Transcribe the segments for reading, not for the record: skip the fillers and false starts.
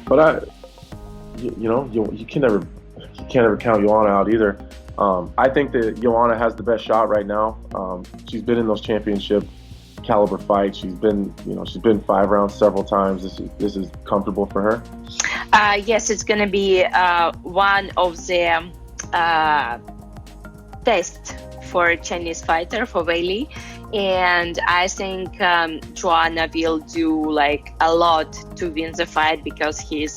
But you can't ever count Joanna out either. I think that Joanna has the best shot right now. She's been in those championship caliber fights. She's been 5 rounds several times. This is comfortable for her. Yes, it's gonna be one of the tests for a Chinese fighter, for Weili. And I think Joanna will do like a lot to win the fight, because she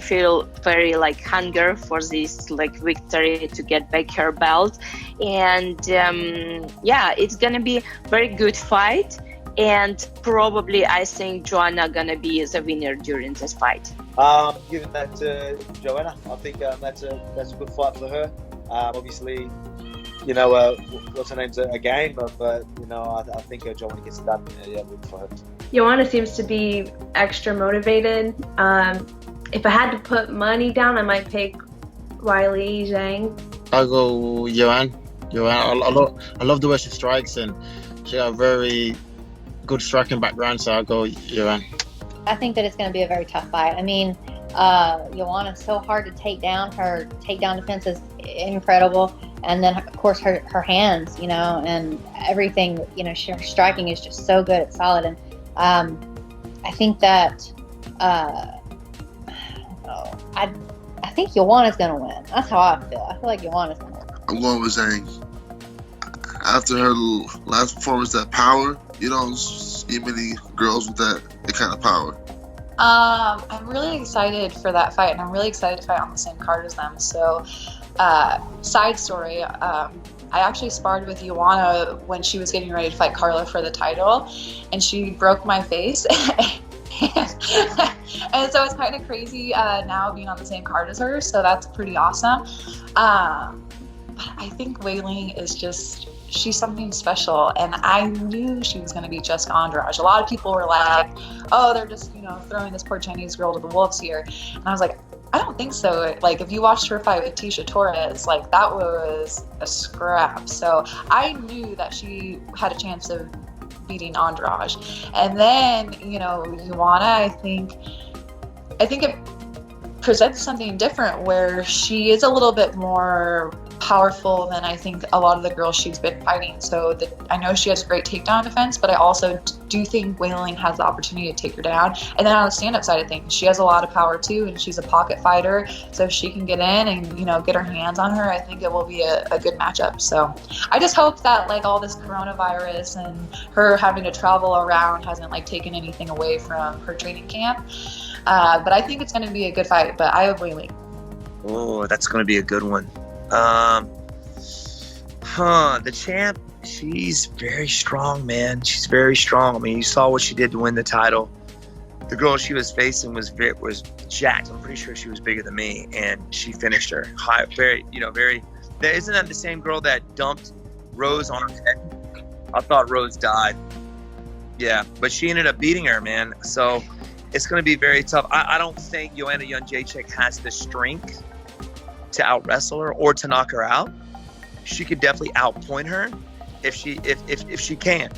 feel very like hunger for this like victory to get back her belt. And it's gonna be very good fight, and probably I think Joanna gonna be the winner during this fight. Giving that to Joanna, I think that's a good fight for her. Obviously, what's her name's a game, but I think Joanna gets it done. Yeah, good for her. Joanna seems to be extra motivated. If I had to put money down, I might pick Weili Zhang. I'll go Joanna. I love the way she strikes, and she got a very good striking background, so I'll go Joanna. I think that it's going to be a very tough fight. I mean, Joanna's so hard to take down. Her takedown defense is incredible. And then, of course, her hands, and everything, her striking is just so good. It's solid. And I think that, I think Joanna's going to win. That's how I feel. I feel like Joanna's going to win. I'm going with Zhang. After her last performance, that power, you don't see many girls with that kind of power. I'm really excited for that fight, and I'm really excited to fight on the same card as them. So, side story, I actually sparred with Joanna when she was getting ready to fight Carla for the title, and she broke my face. And so it's kind of crazy now being on the same card as her, so that's pretty awesome. But I think Weili is she's something special, and I knew she was going to be Jessica Andrade. A lot of people were like, oh, they're just, throwing this poor Chinese girl to the wolves here. And I was like, I don't think so. Like, if you watched her fight with Tecia Torres, like, that was a scrap. So I knew that she had a chance of beating Andrade. And then, Joanna, I think it presents something different, where she is a little bit more powerful than I think a lot of the girls she's been fighting. So I know she has great takedown defense, but I also do think Weili has the opportunity to take her down. And then on the stand-up side of things, she has a lot of power too, and she's a pocket fighter. So if she can get in and get her hands on her, I think it will be a good matchup. So I just hope that like all this coronavirus and her having to travel around hasn't like taken anything away from her training camp. But I think it's going to be a good fight. But I have Weili. Oh, that's going to be a good one. The champ, she's very strong, man. She's very strong. I mean, you saw what she did to win the title. The girl she was facing was jacked. I'm pretty sure she was bigger than me, and she finished her. Very. Isn't that the same girl that dumped Rose on her head? I thought Rose died. Yeah, but she ended up beating her, man. So it's going to be very tough. I don't think Joanna Jedrzejczyk has the strength to out-wrestle her or to knock her out. She could definitely outpoint her if she can.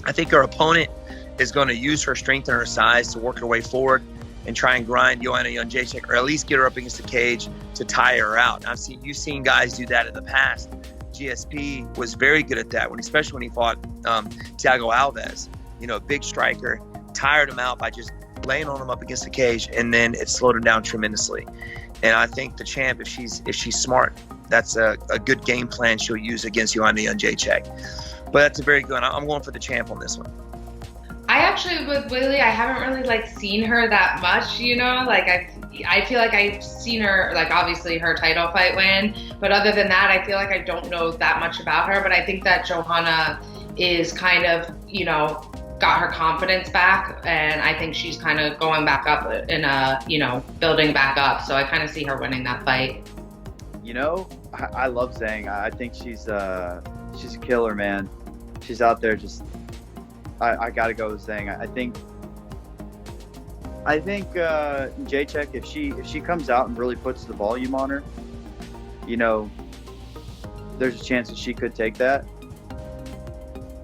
I think her opponent is going to use her strength and her size to work her way forward and try and grind Joanna Jedrzejczyk, or at least get her up against the cage to tire her out. You've seen guys do that in the past. GSP was very good at that, especially when he fought Thiago Alves. A big striker, tired him out by just laying on him up against the cage, and then it slowed him down tremendously. And I think the champ, if she's smart, that's a good game plan she'll use against Joanna Jedrzejczyk. But that's a very good one. I'm going for the champ on this one. I actually, with Weili, I haven't really seen her that much, I feel like I've seen her, obviously her title fight win, but other than that, I feel like I don't know that much about her. But I think that Joanna is kind of, got her confidence back, and I think she's kind of going back up in building back up. So I kind of see her winning that fight. I love Zhang. I think she's a killer, man. She's out there just. I gotta go with Zhang. I think Jedrzejczyk, if she comes out and really puts the volume on her, there's a chance that she could take that.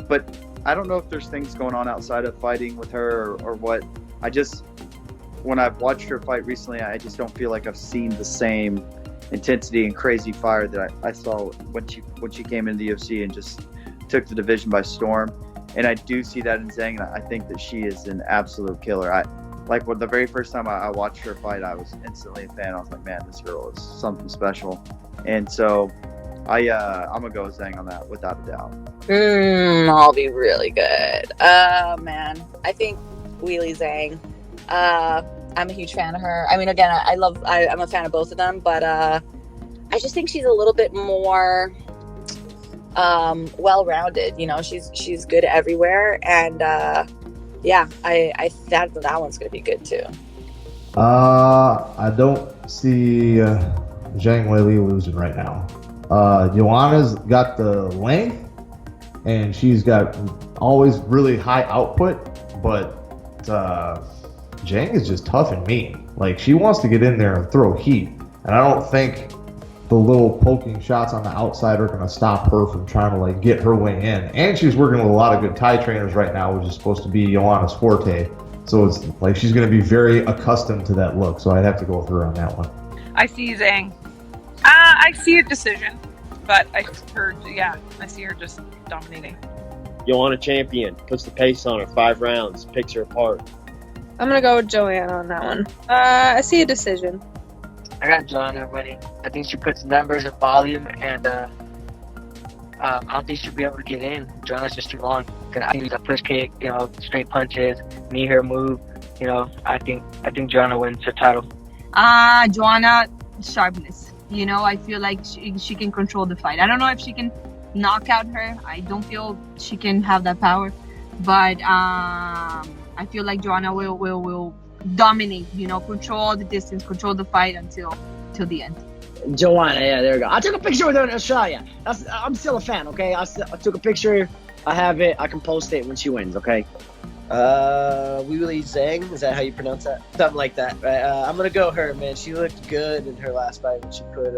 But I don't know if there's things going on outside of fighting with her or what. when I've watched her fight recently, I just don't feel like I've seen the same intensity and crazy fire that I saw when she came into the UFC and just took the division by storm. And I do see that in Zhang, and I think that she is an absolute killer. When the very first time I watched her fight, I was instantly a fan. I was like, man, this girl is something special. And so I'm gonna go with Zhang on that without a doubt. I'll be really good. Man, I think Weili Zhang. I'm a huge fan of her. I mean, again, I'm a fan of both of them, but I just think she's a little bit more well-rounded. You know, she's good everywhere, and yeah, I that one's gonna be good too. I don't see Zhang Weili losing right now. Joanna's got the length, and she's got always really high output, but Zhang is just tough and mean. Like, she wants to get in there and throw heat, and I don't think the little poking shots on the outside are going to stop her from trying to like get her way in. And she's working with a lot of good Thai trainers right now, which is supposed to be Joanna's forte. So it's like she's going to be very accustomed to that look. So I'd have to go with her on that one. I see Zhang. I see a decision, but I see her just dominating. Joanna champion, puts the pace on her, 5 rounds, picks her apart. I'm gonna go with Joanna on that one. I see a decision. I got Joanna winning. I think she puts numbers and volume, and I don't think she'll be able to get in. Joanna's just too long. I think a push kick, straight punches, knee her move. I think Joanna wins her title. Joanna, sharpness. I feel like she can control the fight. I don't know if she can knock out her. I don't feel she can have that power, but I feel like Joanna will dominate, control the distance, control the fight until the end. Joanna, yeah, there we go. I took a picture with her in Australia. I'm still a fan, okay? I took a picture. I have it. I can post it when she wins, okay? Weili Zhang, is that how you pronounce that? Something like that, right? I'm gonna go her, man. She looked good in her last fight when she put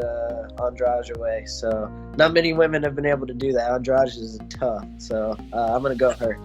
Andrade away. So not many women have been able to do that. Andrade is tough, so I'm gonna go her.